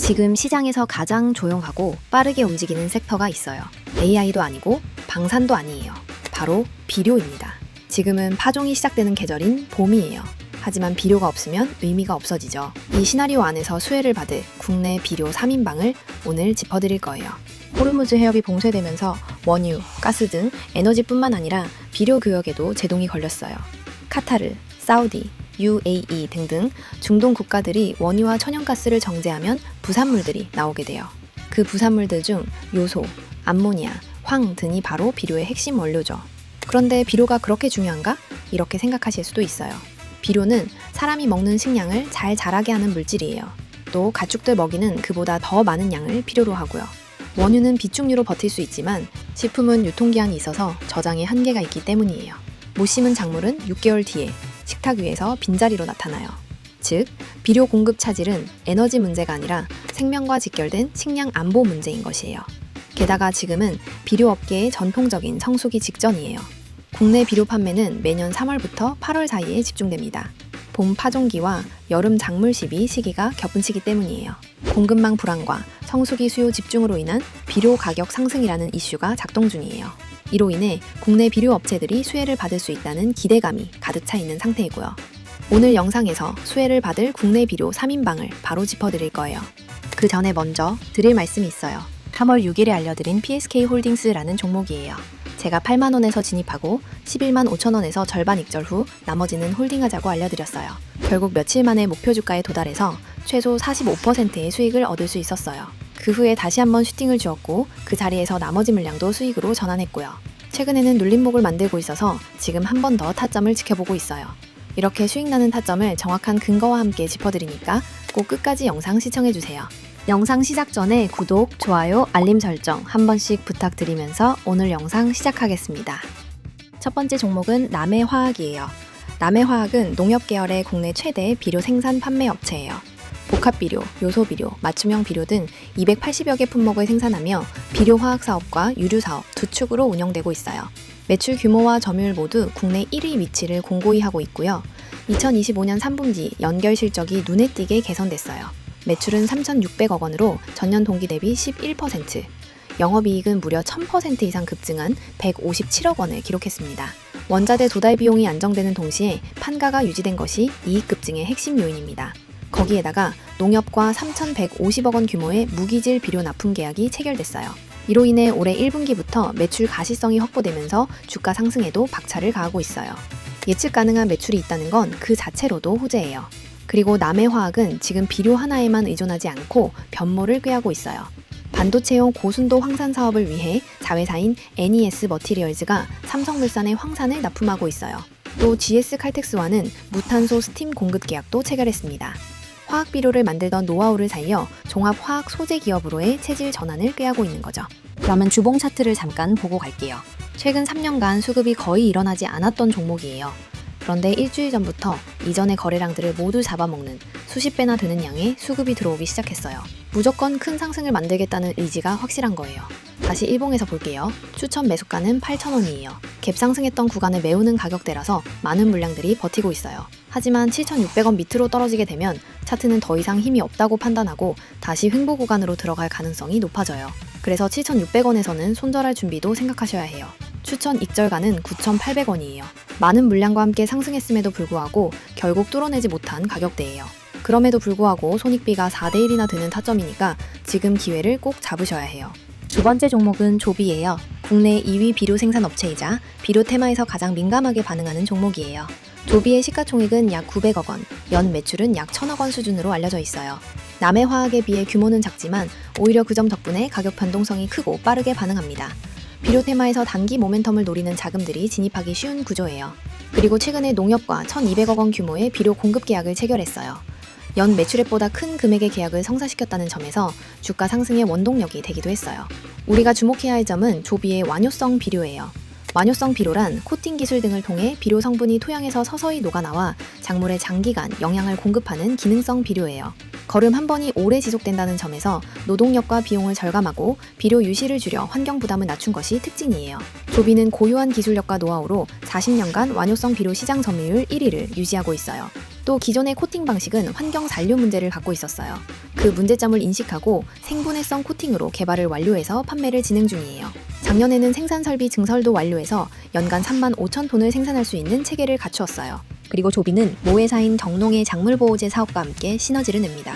지금 시장에서 가장 조용하고 빠르게 움직이는 섹터가 있어요. AI도 아니고 방산도 아니에요. 바로 비료입니다. 지금은 파종이 시작되는 계절인 봄이에요. 하지만 비료가 없으면 의미가 없어지죠. 이 시나리오 안에서 수혜를 받을 국내 비료 3인방을 오늘 짚어드릴 거예요. 호르무즈 해협이 봉쇄되면서 원유, 가스 등 에너지뿐만 아니라 비료 교역에도 제동이 걸렸어요. 카타르, 사우디, UAE 등등 중동 국가들이 원유와 천연가스를 정제하면 부산물들이 나오게 돼요. 그 부산물들 중 요소, 암모니아, 황 등이 바로 비료의 핵심 원료죠. 그런데 비료가 그렇게 중요한가? 이렇게 생각하실 수도 있어요. 비료는 사람이 먹는 식량을 잘 자라게 하는 물질이에요. 또 가축들 먹이는 그보다 더 많은 양을 필요로 하고요. 원유는 비축류로 버틸 수 있지만 식품은 유통기한이 있어서 저장에 한계가 있기 때문이에요. 못 심은 작물은 6개월 뒤에 식탁 위에서 빈자리로 나타나요. 즉, 비료 공급 차질은 에너지 문제가 아니라 생명과 직결된 식량 안보 문제인 것이에요. 게다가 지금은 비료업계의 전통적인 성수기 직전이에요. 국내 비료 판매는 매년 3월부터 8월 사이에 집중됩니다. 봄 파종기와 여름 작물 시비 시기가 겹분치기 때문이에요. 공급망 불안과 성수기 수요 집중으로 인한 비료 가격 상승이라는 이슈가 작동 중이에요. 이로 인해 국내 비료 업체들이 수혜를 받을 수 있다는 기대감이 가득 차 있는 상태이고요. 오늘 영상에서 수혜를 받을 국내 비료 3인방을 바로 짚어드릴 거예요. 그 전에 먼저 드릴 말씀이 있어요. 3월 6일에 알려드린 PSK홀딩스라는 종목이에요. 제가 8만원에서 진입하고 11만 5천원에서 절반 익절 후 나머지는 홀딩하자고 알려드렸어요. 결국 며칠 만에 목표 주가에 도달해서 최소 45%의 수익을 얻을 수 있었어요. 그 후에 다시 한번 슈팅을 주었고 그 자리에서 나머지 물량도 수익으로 전환했고요. 최근에는 눌림목을 만들고 있어서 지금 한 번 더 타점을 지켜보고 있어요. 이렇게 수익나는 타점을 정확한 근거와 함께 짚어드리니까 꼭 끝까지 영상 시청해주세요. 영상 시작 전에 구독, 좋아요, 알림 설정 한 번씩 부탁드리면서 오늘 영상 시작하겠습니다. 첫 번째 종목은 남해화학이에요. 남해화학은 농협 계열의 국내 최대 비료 생산 판매 업체예요. 복합비료, 요소비료, 맞춤형 비료 등 280여 개 품목을 생산하며 비료화학 사업과 유류 사업 두 축으로 운영되고 있어요. 매출 규모와 점유율 모두 국내 1위 위치를 공고히 하고 있고요. 2025년 3분기 연결 실적이 눈에 띄게 개선됐어요. 매출은 3,600억 원으로 전년 동기 대비 11%, 영업이익은 무려 1000% 이상 급증한 157억 원을 기록했습니다. 원자재 도달 비용이 안정되는 동시에 판가가 유지된 것이 이익 급증의 핵심 요인입니다. 거기에다가 농협과 3,150억 원 규모의 무기질 비료 납품 계약이 체결됐어요. 이로 인해 올해 1분기부터 매출 가시성이 확보되면서 주가 상승에도 박차를 가하고 있어요. 예측 가능한 매출이 있다는 건 그 자체로도 호재예요. 그리고 남해화학은 지금 비료 하나에만 의존하지 않고 변모를 꾀하고 있어요. 반도체용 고순도 황산 사업을 위해 자회사인 NES 머티리얼즈가 삼성물산에 황산을 납품하고 있어요. 또 GS 칼텍스와는 무탄소 스팀 공급 계약도 체결했습니다. 화학비료를 만들던 노하우를 살려 종합화학 소재 기업으로의 체질 전환을 꾀하고 있는 거죠. 그러면 주봉 차트를 잠깐 보고 갈게요. 최근 3년간 수급이 거의 일어나지 않았던 종목이에요. 그런데 일주일 전부터 이전의 거래량들을 모두 잡아먹는 수십 배나 되는 양의 수급이 들어오기 시작했어요. 무조건 큰 상승을 만들겠다는 의지가 확실한 거예요. 다시 일봉에서 볼게요. 추천 매수가는 8,000원이에요. 갭 상승했던 구간을 메우는 가격대라서 많은 물량들이 버티고 있어요. 하지만 7,600원 밑으로 떨어지게 되면 차트는 더 이상 힘이 없다고 판단하고 다시 횡보 구간으로 들어갈 가능성이 높아져요. 그래서 7,600원에서는 손절할 준비도 생각하셔야 해요. 추천 익절가는 9,800원이에요. 많은 물량과 함께 상승했음에도 불구하고 결국 뚫어내지 못한 가격대예요. 그럼에도 불구하고 손익비가 4대1이나 되는 타점이니까 지금 기회를 꼭 잡으셔야 해요. 두 번째 종목은 조비예요. 국내 2위 비료 생산 업체이자 비료 테마에서 가장 민감하게 반응하는 종목이에요. 조비의 시가총액은 약 900억 원, 연 매출은 약 1,000억 원 수준으로 알려져 있어요. 남해화학에 비해 규모는 작지만 오히려 그 점 덕분에 가격 변동성이 크고 빠르게 반응합니다. 비료 테마에서 단기 모멘텀을 노리는 자금들이 진입하기 쉬운 구조예요. 그리고 최근에 농협과 1,200억 원 규모의 비료 공급 계약을 체결했어요. 연 매출액보다 큰 금액의 계약을 성사시켰다는 점에서 주가 상승의 원동력이 되기도 했어요. 우리가 주목해야 할 점은 조비의 완효성 비료예요. 완효성 비료란 코팅 기술 등을 통해 비료 성분이 토양에서 서서히 녹아나와 작물에 장기간 영양을 공급하는 기능성 비료예요. 거름 한 번이 오래 지속된다는 점에서 노동력과 비용을 절감하고 비료 유실을 줄여 환경 부담을 낮춘 것이 특징이에요. 조비는 고유한 기술력과 노하우로 40년간 완효성 비료 시장 점유율 1위를 유지하고 있어요. 또 기존의 코팅 방식은 환경 잔류 문제를 갖고 있었어요. 그 문제점을 인식하고 생분해성 코팅으로 개발을 완료해서 판매를 진행 중이에요. 작년에는 생산 설비 증설도 완료해서 연간 3만 5천 톤을 생산할 수 있는 체계를 갖추었어요. 그리고 조비는 모회사인 정농의 작물보호제 사업과 함께 시너지를 냅니다.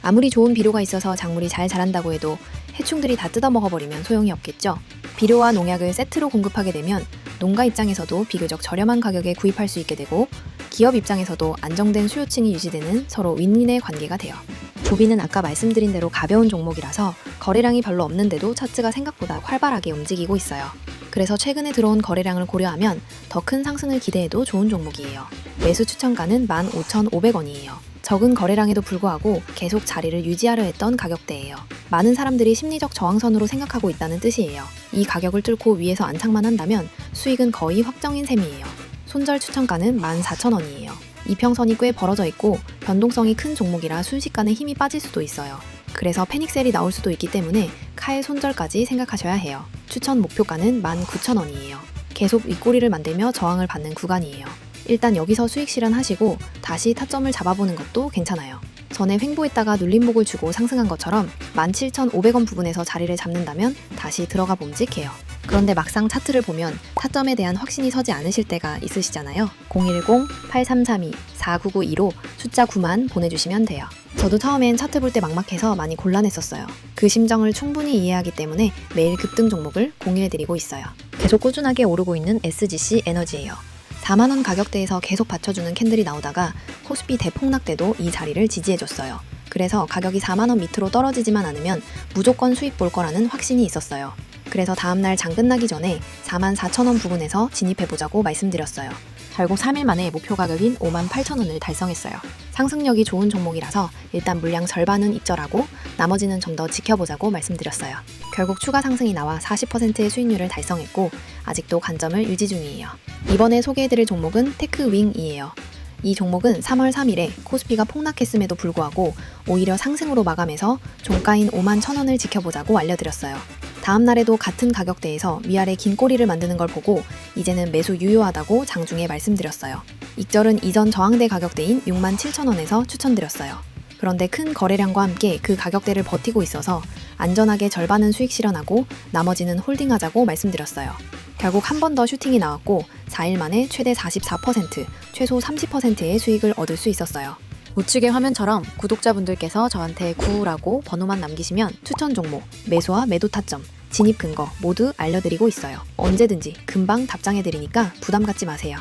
아무리 좋은 비료가 있어서 작물이 잘 자란다고 해도 해충들이 다 뜯어먹어버리면 소용이 없겠죠. 비료와 농약을 세트로 공급하게 되면 농가 입장에서도 비교적 저렴한 가격에 구입할 수 있게 되고 기업 입장에서도 안정된 수요층이 유지되는 서로 윈윈의 관계가 돼요. 조비는 아까 말씀드린 대로 가벼운 종목이라서 거래량이 별로 없는데도 차트가 생각보다 활발하게 움직이고 있어요. 그래서 최근에 들어온 거래량을 고려하면 더 큰 상승을 기대해도 좋은 종목이에요. 매수 추천가는 15,500원이에요. 적은 거래량에도 불구하고 계속 자리를 유지하려 했던 가격대예요. 많은 사람들이 심리적 저항선으로 생각하고 있다는 뜻이에요. 이 가격을 뚫고 위에서 안착만 한다면 수익은 거의 확정인 셈이에요. 손절 추천가는 14,000원이에요. 이평선이 꽤 벌어져 있고 변동성이 큰 종목이라 순식간에 힘이 빠질 수도 있어요. 그래서 패닉셀이 나올 수도 있기 때문에 카의 손절까지 생각하셔야 해요. 추천 목표가는 19,000원이에요. 계속 윗꼬리를 만들며 저항을 받는 구간이에요. 일단 여기서 수익 실현하시고 다시 타점을 잡아보는 것도 괜찮아요. 전에 횡보했다가 눌림목을 주고 상승한 것처럼 17,500원 부분에서 자리를 잡는다면 다시 들어가 봄직해요. 그런데 막상 차트를 보면 타점에 대한 확신이 서지 않으실 때가 있으시잖아요. 010-8332-4992로 숫자 9만 보내주시면 돼요. 저도 처음엔 차트 볼 때 막막해서 많이 곤란했었어요. 그 심정을 충분히 이해하기 때문에 매일 급등 종목을 공유해드리고 있어요. 계속 꾸준하게 오르고 있는 SGC 에너지예요. 4만원 가격대에서 계속 받쳐주는 캔들이 나오다가 코스피 대폭락 때도 이 자리를 지지해줬어요. 그래서 가격이 4만원 밑으로 떨어지지만 않으면 무조건 수익 볼 거라는 확신이 있었어요. 그래서 다음날 장 끝나기 전에 44,000원 부분에서 진입해보자고 말씀드렸어요. 결국 3일 만에 목표 가격인 58,000원을 달성했어요. 상승력이 좋은 종목이라서 일단 물량 절반은 입절하고 나머지는 좀 더 지켜보자고 말씀드렸어요. 결국 추가 상승이 나와 40%의 수익률을 달성했고 아직도 관점을 유지 중이에요. 이번에 소개해드릴 종목은 테크윙이에요. 이 종목은 3월 3일에 코스피가 폭락했음에도 불구하고 오히려 상승으로 마감해서 종가인 51,000원을 지켜보자고 알려드렸어요. 다음 날에도 같은 가격대에서 위아래 긴 꼬리를 만드는 걸 보고 이제는 매수 유효하다고 장중에 말씀드렸어요. 익절은 이전 저항대 가격대인 67,000원에서 추천드렸어요. 그런데 큰 거래량과 함께 그 가격대를 버티고 있어서 안전하게 절반은 수익 실현하고 나머지는 홀딩하자고 말씀드렸어요. 결국 한 번 더 슈팅이 나왔고 4일 만에 최대 44%, 최소 30%의 수익을 얻을 수 있었어요. 우측의 화면처럼 구독자분들께서 저한테 9라고 번호만 남기시면 추천 종목, 매수와 매도 타점, 진입 근거 모두 알려드리고 있어요. 언제든지 금방 답장해드리니까 부담 갖지 마세요.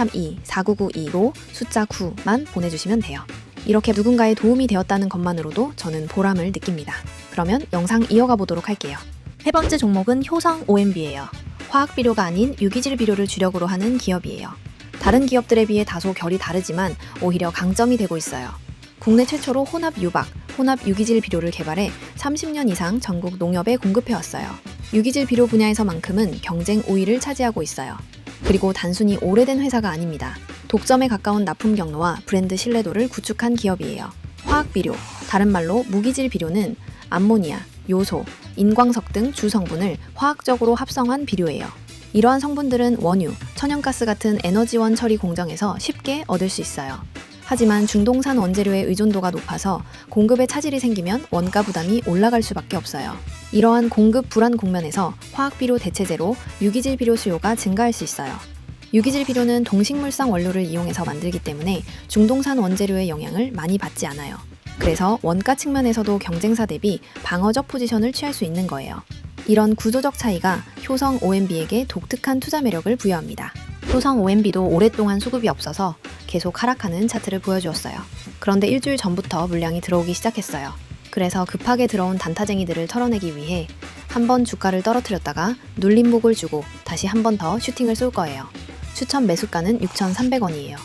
010-8332-4992로 숫자 9만 보내주시면 돼요. 이렇게 누군가의 도움이 되었다는 것만으로도 저는 보람을 느낍니다. 그러면 영상 이어가 보도록 할게요. 세 번째 종목은 효성 OMB예요. 화학비료가 아닌 유기질 비료를 주력으로 하는 기업이에요. 다른 기업들에 비해 다소 결이 다르지만 오히려 강점이 되고 있어요. 국내 최초로 혼합 유박, 혼합 유기질 비료를 개발해 30년 이상 전국 농협에 공급해왔어요. 유기질 비료 분야에서만큼은 경쟁 우위를 차지하고 있어요. 그리고 단순히 오래된 회사가 아닙니다. 독점에 가까운 납품 경로와 브랜드 신뢰도를 구축한 기업이에요. 화학비료, 다른 말로 무기질 비료는 암모니아, 요소, 인광석 등 주성분을 화학적으로 합성한 비료예요. 이러한 성분들은 원유, 천연가스 같은 에너지원 처리 공정에서 쉽게 얻을 수 있어요. 하지만 중동산 원재료의 의존도가 높아서 공급에 차질이 생기면 원가 부담이 올라갈 수밖에 없어요. 이러한 공급 불안 국면에서 화학비료 대체제로 유기질 비료 수요가 증가할 수 있어요. 유기질 비료는 동식물성 원료를 이용해서 만들기 때문에 중동산 원재료의 영향을 많이 받지 않아요. 그래서 원가 측면에서도 경쟁사 대비 방어적 포지션을 취할 수 있는 거예요. 이런 구조적 차이가 효성 OMB에게 독특한 투자 매력을 부여합니다. 효성 OMB도 오랫동안 수급이 없어서 계속 하락하는 차트를 보여주었어요. 그런데 일주일 전부터 물량이 들어오기 시작했어요. 그래서 급하게 들어온 단타쟁이들을 털어내기 위해 한 번 주가를 떨어뜨렸다가 눌림목을 주고 다시 한 번 더 슈팅을 쏠 거예요. 추천 매수가는 6,300원이에요.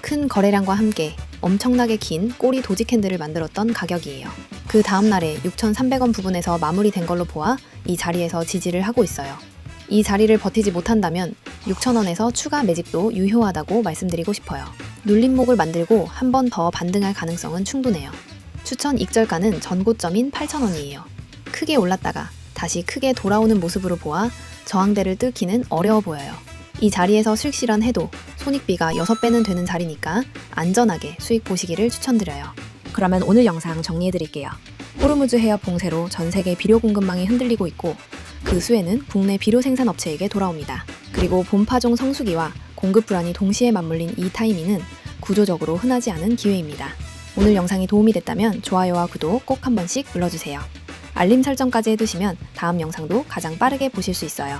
큰 거래량과 함께 엄청나게 긴 꼬리 도지 캔들을 만들었던 가격이에요. 그 다음날에 6,300원 부분에서 마무리된 걸로 보아 이 자리에서 지지를 하고 있어요. 이 자리를 버티지 못한다면 6,000원에서 추가 매집도 유효하다고 말씀드리고 싶어요. 눌림목을 만들고 한 번 더 반등할 가능성은 충분해요. 추천 익절가는 전고점인 8,000원이에요. 크게 올랐다가 다시 크게 돌아오는 모습으로 보아 저항대를 뚫기는 어려워 보여요. 이 자리에서 수익 실현해도 손익비가 6배는 되는 자리니까 안전하게 수익 보시기를 추천드려요. 그러면 오늘 영상 정리해드릴게요. 호르무즈 해협 봉쇄로 전 세계 비료 공급망이 흔들리고 있고 그 수혜는 국내 비료 생산 업체에게 돌아옵니다. 그리고 봄파종 성수기와 공급 불안이 동시에 맞물린 이 타이밍은 구조적으로 흔하지 않은 기회입니다. 오늘 영상이 도움이 됐다면 좋아요와 구독 꼭 한 번씩 눌러주세요. 알림 설정까지 해두시면 다음 영상도 가장 빠르게 보실 수 있어요.